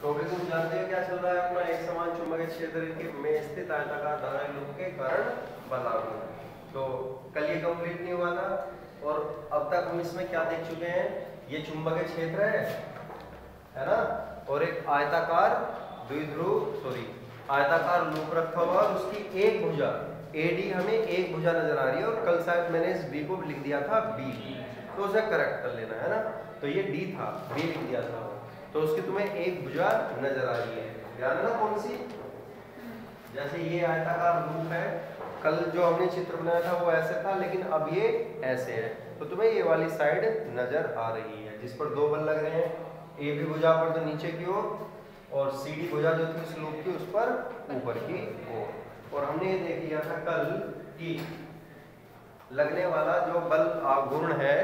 Topic तुम जानते हो क्या चल रहा है अपना, एक समान चुंबकीय क्षेत्र के में स्थित आयताकार धारा लूप के कारण बल लागू। तो कल ये कंप्लीट नहीं हुआ था और अब तक हम इसमें क्या देख चुके हैं, ये चुंबकीय क्षेत्र है ना, और एक आयताकार आयताकार लूप रखा हुआ और उसकी एक भुजा AD हमें एक भुजा नजर आ रही है, और कल शायद मैंने इस B को लिख दिया था B, तो उसे करेक्ट कर लेना है ना। तो ये D था, B लिख दिया था, तो उसकी तुम्हें एक भुजा नजर आ रही है, ध्यान है ना कौन सी। जैसे ये आयताकार लूप है, कल जो हमने चित्र बनाया था वो ऐसे था, लेकिन अब ये ऐसे है, तो तुम्हें ये वाली साइड नजर आ रही है जिस पर दो बल लग रहे हैं, AB भुजा पर तो नीचे की ओर, और CD भुजा जो थी उस लूप की उस पर ऊपर की ओर। और हमने ये देख लिया था कल कि लगने वाला जो बल आघूर्ण है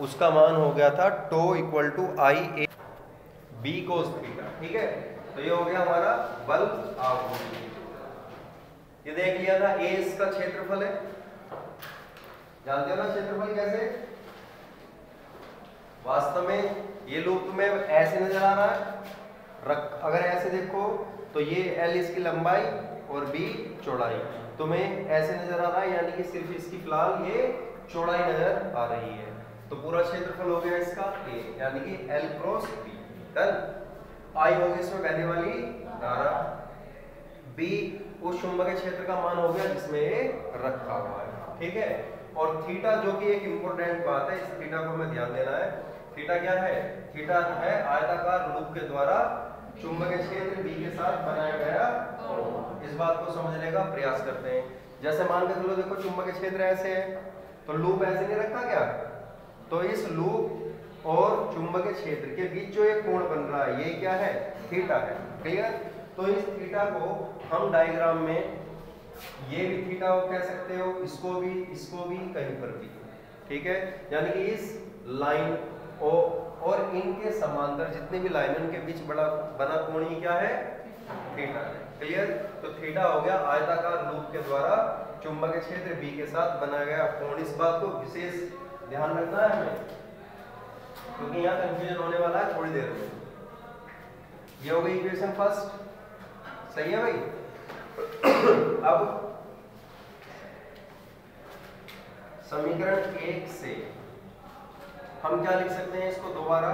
उसका मान हो गया था tau equal to IA B cos theta, ठीक है। तो ये हो गया हमारा बल आघूर्ण। ये देख लिया था A इसका क्षेत्रफल है, जानते हो ना क्षेत्रफल कैसे। वास्तव में ये लूप में ऐसे नजर आ रहा है, अगर ऐसे देखो तो ये L इसकी लंबाई और B चौड़ाई, तुम्हें ऐसे नजर आ रहा है, यानी कि सिर्फ इसकी फिलहाल ये चौड़ाई नजर आ रही है। तो पूरा क्षेत्रफल हो गया इसका A, यानी कि L क्रॉस B। I होगी इसमें बहने वाली धारा, B उस चुंबकीय क्षेत्र का मान हो गया जिसमें ये रखा हुआ है, ठीक है। और थीटा जो कि एक इंपॉर्टेंट बात है, इस थीटा को हमें ध्यान देना है। थीटा क्या है, थीटा है आयताकार लूप के द्वारा चुंबकीय क्षेत्र B के साथ बनाया गया कोण। इस बात को समझने का प्रयास करते हैं। जैसे मान के चलो, देखो चुंबकीय क्षेत्र ऐसे है, तो लूप ऐसे नहीं रखा क्या, तो इस लूप और चुंबकीय क्षेत्र के बीच जो एक कोण बन रहा है ये क्या है, थीटा है, क्लियर। तो इस थीटा को हम डायग्राम में ये भी थीटा को कह सकते हो, इसको भी कहीं पर भी, ठीक है। यानी कि इस लाइन और इनके समांतर जितने भी लाइन उनके बीच बना कोण ये क्या है, थीटा है, क्लियर। तो थीटा हो गया आयताकार लूप के द्वारा चुंबकीय क्षेत्र B के साथ बनाया गया कोण। इस बात को विशेष ध्यान रखना है हमें, क्योंकि यहाँ कंफ्यूजन होने वाला है थोड़ी देर में। ये हो गई इक्वेशन फर्स्ट, सही है भाई। अब समीकरण 1 से हम क्या लिख सकते हैं, इसको दोबारा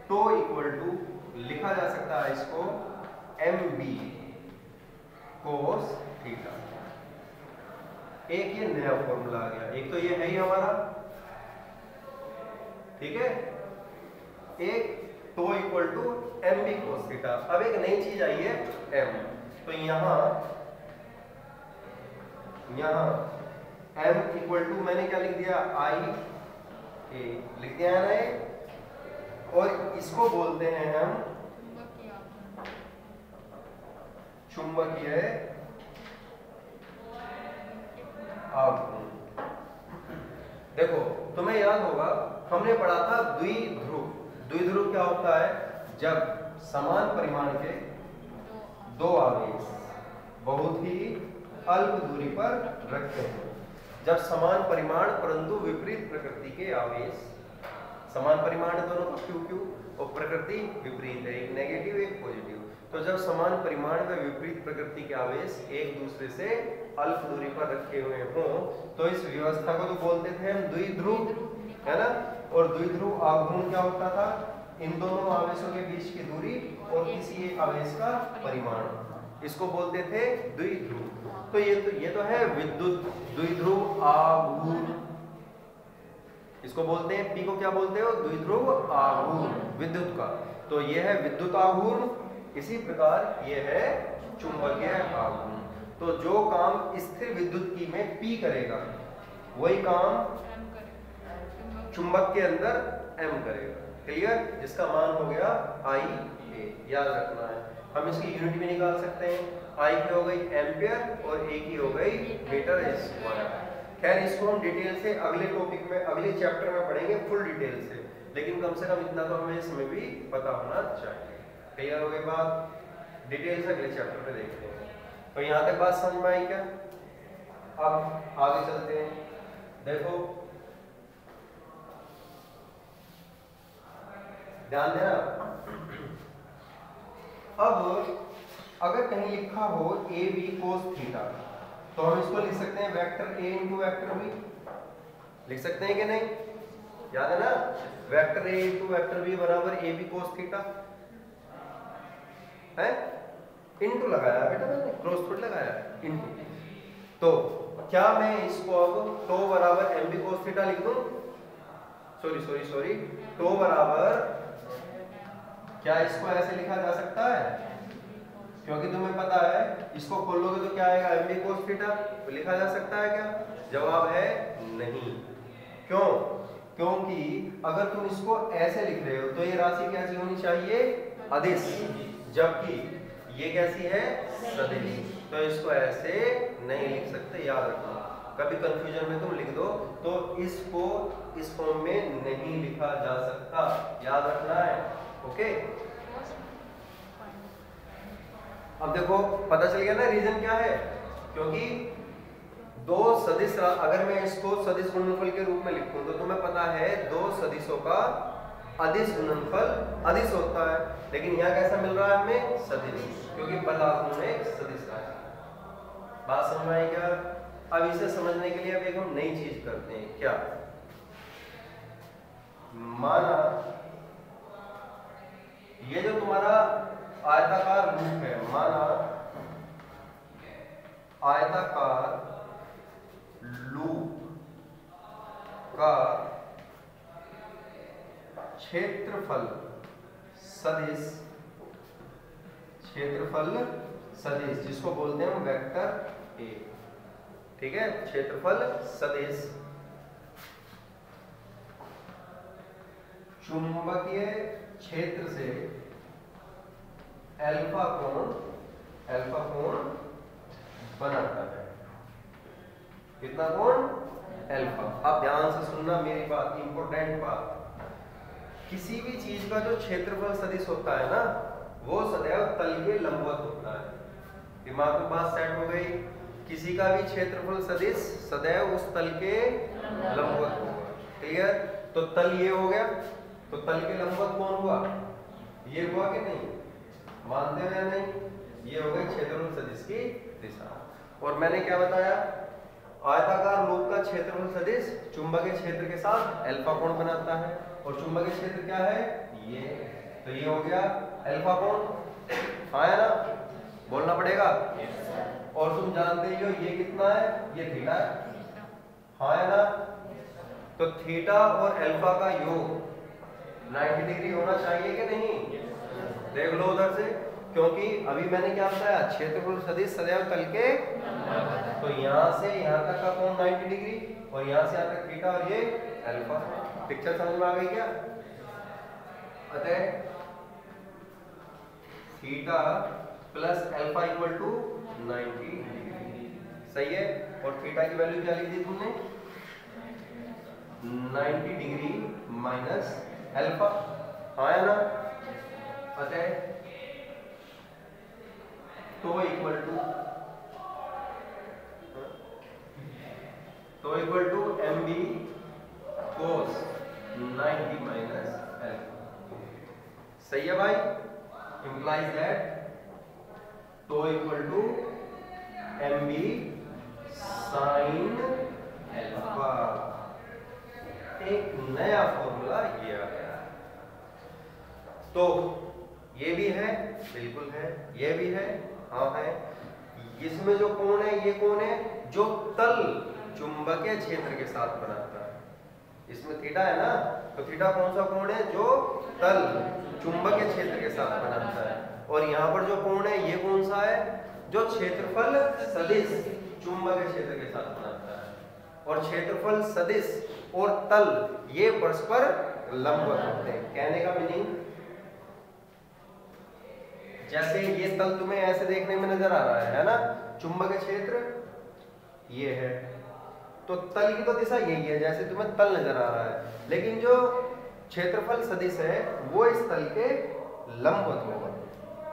टो इक्वल टू लिखा जा सकता है इसको MB कोस थीटा। एक ये नया फॉर्मूला आ गया, एक तो ये है ही हमारा, ठीक है। एक tau equal to MB cos theta. अब एक नई चीज आई है M, तो यहां M इक्वल टू मैंने क्या लिख दिया, IA लिख दिया है ना, और इसको बोलते हैं हम चुंबकीय आघूर्ण। देखो तुम्हें याद होगा हमने पढ़ा था द्विध्रुव। द्विध्रुव क्या होता है, जब समान परिमाण के दो आवेश बहुत ही अल्प दूरी पर रखते हैं। जब समान परिमाण परंतु विपरीत प्रकृति के आवेश, समान परिमाण दोनों का QQ और प्रकृति विपरीत है, एक नेगेटिव एक पॉजिटिव, तो जब समान परिमाण व विपरीत प्रकृति के आवेश एक दूसरे से अल्प दूरी पर रखे हुए हों, तो इस व्यवस्था को तो बोलते थे हम द्विध्रुव, है ना। और द्विध्रुव आघूर्ण क्या होता था, इन दोनों आवेशों के बीच की दूरी और किसी एक आवेश का परिमाण, इसको बोलते थे द्विध्रुव। तो ये तो है विद्युत द्विध्रुव आघूर्ण, इसको बोलते हैं, P को क्या बोलते हो, द्विध्रुव आघूर्ण विद्युत का। तो ये है विद्युत आघूर्ण, इसी प्रकार ये है चुंबकीय आघूर्ण। तो जो काम स्थिर विद्युत की में P करेगा वही काम चुंबक के अंदर M करेगा, क्लियर। जिसका मान हो गया IA, याद रखना है। हम इसकी यूनिट भी निकाल सकते हैं, I की हो गई एम्पियर और A की हो गई मीटर स्क्वायर। खैर इसको हम डिटेल से अगले टॉपिक में, अगले चैप्टर में पढ़ेंगे फुल डिटेल से, लेकिन कम से कम इतना तो हमें इसमें भी पता होना चाहिए। क्लियर हो गई बात, डिटेल से अगले चैप्टर में देखते हैं। तो यहाँ तक बात समझ में आई क्या। अब आगे चलते हैं, देखो ध्यान देना। अब अगर कहीं लिखा हो ए बी कोस थीटा, तो हम इसको लिख सकते हैं vector A into vector B, लिख सकते हैं कि नहीं? याद है ना, vector A into vector B बराबर ए बी कोस थीटा है। इंटू लगाया बेटा मैंने, क्रॉस थोड़ी लगाया, इंटू। तो क्या मैं इसको अब टो बराबर एम बी कोस थीटा लिख दूं? सॉरी, टो बराबर, क्या इसको ऐसे लिखा जा सकता है? क्योंकि तुम्हें पता है इसको खोलोगे तो क्या आएगा, एम बी कोस थीटा, तो लिखा जा सकता है क्या? जवाब है नहीं। क्यों? क्योंकि अगर तुम इसको ऐसे लिख रहे हो तो ये राशि कैसी होनी चाहिए? अदिश, जबकि ये कैसी है? सदिश। तो इसको ऐसे नहीं लिख सकते, याद रखना। कभी कंफ्यूजन में तुम लिख दो तो इसको इस फॉर्म में नहीं लिखा जा सकता, याद रखना है। ओके, अब देखो पता चल गया ना रीजन क्या है? क्योंकि दो सदिश, अगर मैं इसको सदिश गुणनफल के रूप में लिखूं तो तुम्हें पता है दो सदिशों का अदिश गुणनफल अदिश होता है, लेकिन यहाँ कैसा मिल रहा है हमें? सदिश, क्योंकि पदार्थ में एक सदिश राशि। बात समझ में आई क्या? अब इसे समझने के लिए अब एक हम नई चीज करते हैं। क्या? माना ये जो तुम्हारा आयताकार रूप है, माना आयताकार लूप का क्षेत्रफल सदिश, जिसको बोलते हैं हम वेक्टर ए, ठीक है? क्षेत्रफल सदिश चुंबकीय क्षेत्र से अल्फा कोण बनाता है। कितना कोण? अल्फा। अब ध्यान से सुनना मेरी बात, इंपॉर्टेंट बात। किसी भी चीज का जो क्षेत्रफल सदिश होता है ना, वो सदैव तल के लंबवत होता है। दिमाग में बात सेट हो गई? किसी का भी क्षेत्रफल सदिश सदैव उस तल के लंबवत होगा। क्लियर? तो तल ये हो गया, तो तल के लंबवत कौन हुआ? ये हुआ कि नहीं? मानते हो या नहीं? ये हो गई क्षेत्रफल सदिश की दिशा। और मैंने क्या बताया? आयताकार लूप का क्षेत्रफल सदिश चुंबकीय क्षेत्र के साथ अल्फा कोण बनाता है, और चुंबकीय क्षेत्र क्या है? ये। तो ये हो गया अल्फा कोण। हाँ है ना? बोलना पड़ेगा। और तुम जानते ही हो ये कितना है? ये थीटा है। हाँ है ना? तो थीटा और अल्फा का योग 90 डिग्री होना चाहिए कि नहीं? देख लो उधर से, क्योंकि अभी मैंने क्या बताया? क्षेत्रफल सदिश सदैव तल के, तो यहाँ से यहाँ तक का कोण 90 डिग्री, और यहाँ से यहाँ तक थीटा, और ये अल्फा। पिक्चर समझ में आ गई क्या? अतः theta plus alpha equal to 90 degree, सही है? और थीटा की वैल्यू क्या लिख दी तुमने? 90 डिग्री माइनस अल्फा। हाँ है ना? अतः tau equal to M B cos 90 minus alpha. सही है भाई? Implies that tau equal to M B sine alpha. एक नया फॉर्मूला ये आ गया। तो ये भी है, बिल्कुल है, ये भी है, हाँ है। इसमें जो कोण है, ये कोण है जो तल चुंबकीय क्षेत्र के साथ बनाता है। इसमें थीटा है ना, तो थीटा कौन सा कोण है? जो तल चुंबकीय क्षेत्र के साथ बनाता है। और यहाँ पर जो कोण है ये कौन सा है? जो क्षेत्रफल सदिश चुंबकीय क्षेत्र के साथ बनाता है। और क्षेत्रफल सदिश और तल ये परस्पर लंबवत होते हैं। कहने का मीनिंग, जैसे ये तल तुम्हें ऐसे देखने में नजर आ रहा है ना, चुंबकीय क्षेत्र ये है, तो तल की तो दिशा यही है जैसे तुम्हें तल नजर आ रहा है, लेकिन जो क्षेत्रफल सदिश है वो इस तल के लंबवत होगा।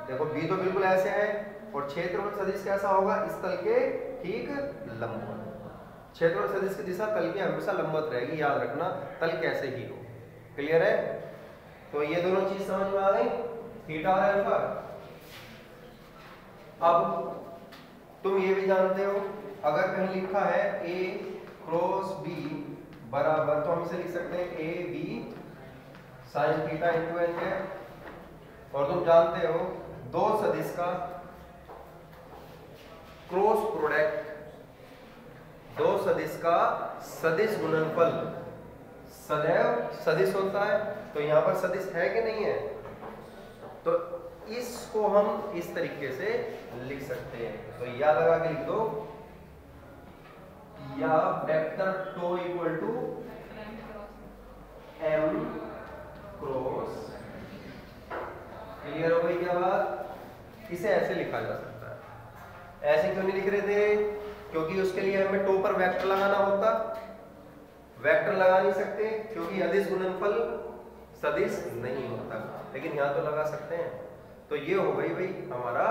देखो बी तो बिल्कुल ऐसे है, और क्षेत्रफल सदिश कैसा होगा? इस तल के ठीक लंबवत। क्षेत्रफल सदिश की दिशा तल की हमेशा लंबवत रहेगी, याद रखना, तल कैसे ही हो। क्लियर है? तो ये दोनों चीज समझ में आ गई, थीटा और अल्फा। अब तुम ये भी जानते हो, अगर कहीं लिखा है ए क्रॉस बी बराबर, तो हम इसे लिख सकते हैं A B sine theta into N है। और तुम जानते हो दो सदिश का क्रॉस प्रोडक्ट, दो सदिश का सदिश गुणनफल सदैव सदिश होता है। तो यहां पर सदिश है कि नहीं है, तो इसको हम इस तरीके से लिख सकते हैं। तो या लगा के लिख दो, या vector tau equal to M cross, clear हो गई क्या बात? इसे ऐसे लिखा जा सकता है। ऐसे क्यों नहीं लिख रहे थे? क्योंकि उसके लिए हमें टो पर वेक्टर लगाना होता, वेक्टर लगा नहीं सकते क्योंकि अदिश गुणनफल सदिश नहीं होता, लेकिन यहां तो लगा सकते हैं। तो ये हो गई भाई हमारा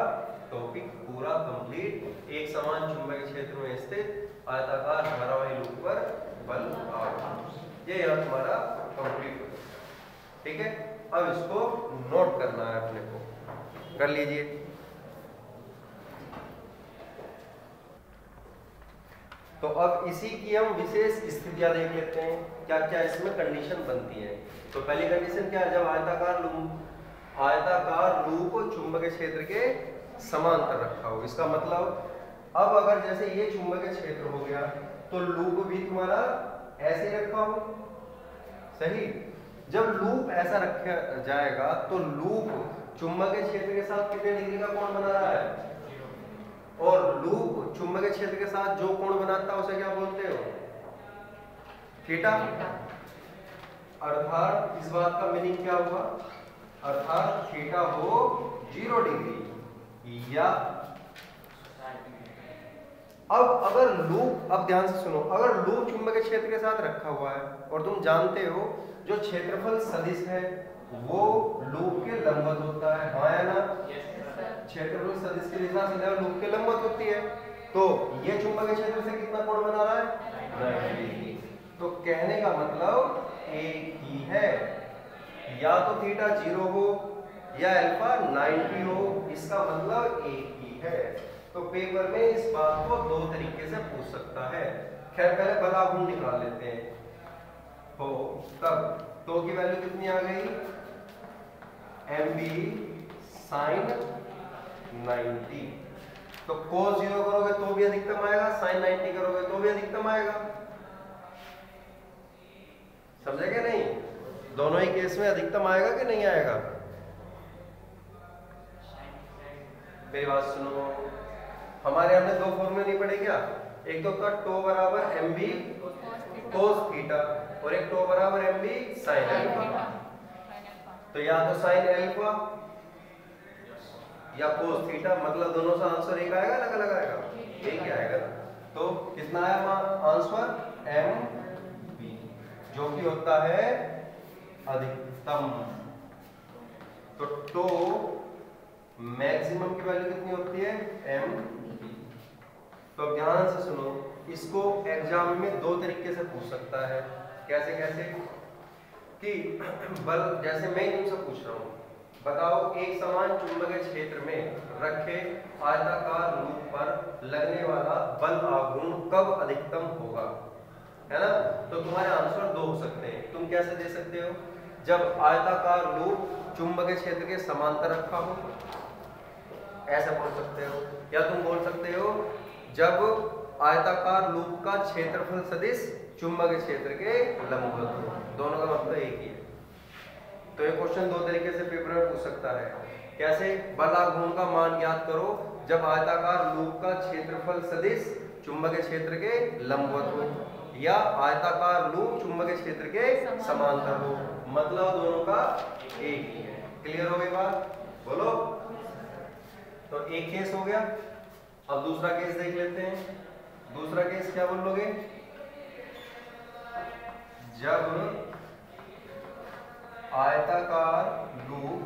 टॉपिक पूरा कंप्लीट। एक समान चुंबकीय क्षेत्र में स्थित आयताकार धारावाही लूप पर बल आघूर्ण, ये यहां तुम्हारा कंप्लीट हो गया। ठीक है, अब इसको नोट करना है अपने को, कर लीजिए। तो अब इसी की हम विशेष स्थितियां देख लेते हैं, क्या क्या इसमें कंडीशन बनती है। तो पहली कंडीशन क्या है, जब आयताकार लूप चुंबकीय क्षेत्र के समांतर रखा हो। इसका मतलब अब अगर जैसे ये चुंबकीय क्षेत्र हो गया तो लूप भी तुम्हारा ऐसे रखा हो, सही। जब लूप ऐसा रखा जाएगा तो लूप चुंबकीय क्षेत्र के साथ कितने डिग्री का कोण बना रहा है, और लूप चुंबकीय क्षेत्र के साथ जो कोण बनाता है उसे क्या बोलते हो, थीटा। अर्थात इस बात का मीनिंग क्या हुआ, अर्थात थीटा हो 0 डिग्री। या अब अगर लूप, अब ध्यान से सुनो, अगर लूप चुंबकीय क्षेत्र के साथ रखा हुआ है और तुम जानते हो जो क्षेत्रफल सदिश है वो लूप के लंबवत होता है, हाँ या ना? क्षेत्रफल सदिश की दिशा सदैव लूप के लंबवत होती है। तो ये चुंबकीय क्षेत्र से कितना कोण बना रहा है, 90 डिग्री। तो कहने का मतलब एक ही है, या तो थीटा 0 हो या अल्फा 90 हो, इसका मतलब एक ही है। तो पेपर में इस बात को दो तरीके से पूछ सकता है। खैर पहले बल आघूर्ण निकाल लेते हैं। हो तब तो की वैल्यू कितनी आ गई, mb sin 90। तो cos 0 करोगे तो भी अधिकतम आएगा, sin 90 करोगे तो भी अधिकतम आएगा। समझे क्या नहीं? दोनों ही केस में अधिकतम आएगा कि नहीं आएगा? मेरी बात सुनो, हमारे हमने दो फॉर्मूले नहीं पढ़े क्या? एक तो था टो बराबर एम बी कोस थीटा और एक टो बराबर एम बी साइन अल्फा। तो या तो साइन अल्फा या कोस थीटा, मतलब दोनों से आंसर एक आएगा, अलग अलग आएगा, एक ही आएगा। तो कितना आया आंसर, एम बी, जो कि होता है अधिकतम। तो टो मैक्सिमम की वैल्यू कितनी होती है, एम बी। तो ध्यान से सुनो, इसको एग्जाम में दो तरीके से पूछ सकता है। कैसे कैसे कि बल, जैसे मैं तुमसे पूछ रहा हूं, बताओ एक समान चुंबकीय क्षेत्र में रखे आयताकार लूप पर लगने वाला बल आघूर्ण कब अधिकतम होगा, है ना? तो तुम्हारे आंसर दो हो सकते हैं। तुम कैसे दे सकते हो, जब आयताकार लूप चुंबकीय क्षेत्र के समांतर रखा हो, ऐसा बोल सकते हो। या तुम बोल सकते हो जब आयताकार लूप का क्षेत्रफल सदिश चुंबकीय क्षेत्र के लंबवत हो। दोनों का मतलब एक ही है। तो ये क्वेश्चन दो तरीके से पेपर में पूछ सकता है। कैसे, बल आघूर्ण का मान ज्ञात करो जब आयताकार लूप का क्षेत्रफल सदिश चुंबकीय क्षेत्र के लंबवत हो, या आयताकार लूप चुंबकीय क्षेत्र के समांतर हो। मतलब दोनों का एक ही है। क्लियर हो गई बात? बोलो। तो एक केस हो गया, अब दूसरा केस देख लेते हैं। दूसरा केस क्या बोलोगे, जब आयताकार लूप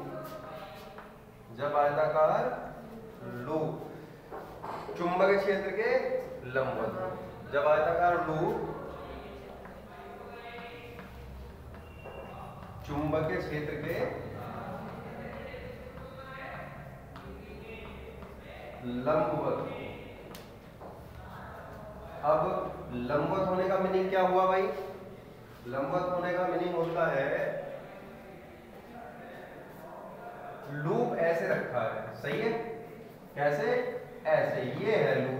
चुंबकीय क्षेत्र के लंबवत, जब आयताकार लूप चुंबकीय क्षेत्र के लंबवत। अब लंबवत होने का मीनिंग क्या हुआ भाई? लंबवत होने का मीनिंग होता है लूप ऐसे रखा है, सही है? कैसे? ऐसे, ये है लूप।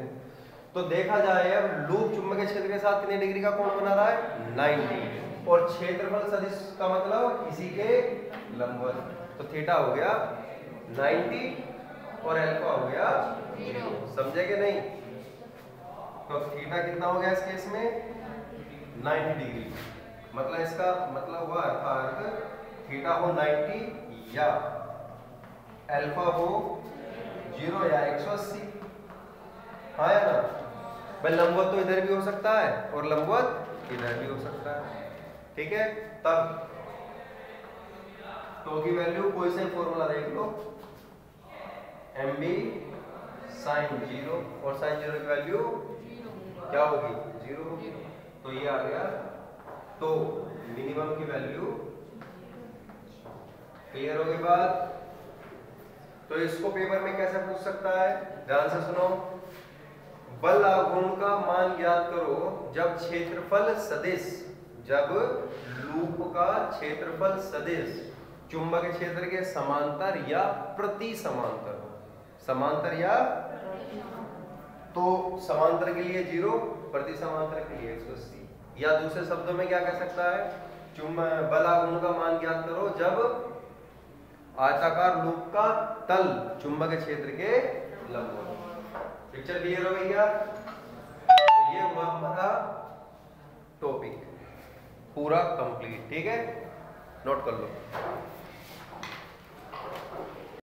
तो देखा जाए अब लूप चुंबकीय क्षेत्र के साथ कितने डिग्री का कोण बना रहा है? 90। और क्षेत्रफल सदिश का मतलब इसी के लंबवत। तो थीटा हो गया 90 और अल्फा हो गया 0। समझे कि नहीं? तो थीटा कितना हो गया इस केस में? 90 डिग्री। मतलब इसका मतलब हुआ अर्थात थीटा हो 90 या अल्फा हो 0 या 180। हाँ या ना? भाई लंबवत तो इधर भी हो सकता है और लंबवत इधर भी हो सकता है, ठीक है? तब तो की वैल्यू कोई से फॉर्मूला देख लो, mb sin 0 और sin 0 की वैल्यू क्या होगी? 0 होगी। तो ये आ गया। तो मिनिमम की वैल्यू क्लियर होगी बात? तो इसको पेपर में कैसे पूछ सकता है? ध्यान से सुनो। बल आघूर्ण का मान ज्ञात करो जब क्षेत्रफल सदिश, जब लूप का क्षेत्रफल सदिश चुंबकीय क्षेत्र के समांतर या प्रति समांतर हो। समांतर या, तो समांतर के लिए 0, प्रति समांतर के लिए 180। या दूसरे शब्दों में क्या कह सकता है? बल आघूर्ण का मान ज्ञात करो जब आयताकार लूप का तल चुंबकीय क्षेत्र के लंबवत हो। पिक्चर क्लियर हो गई क्या? तो ये हुआ हमारा टॉपिक पूरा कंप्लीट, ठीक है? नोट कर लो।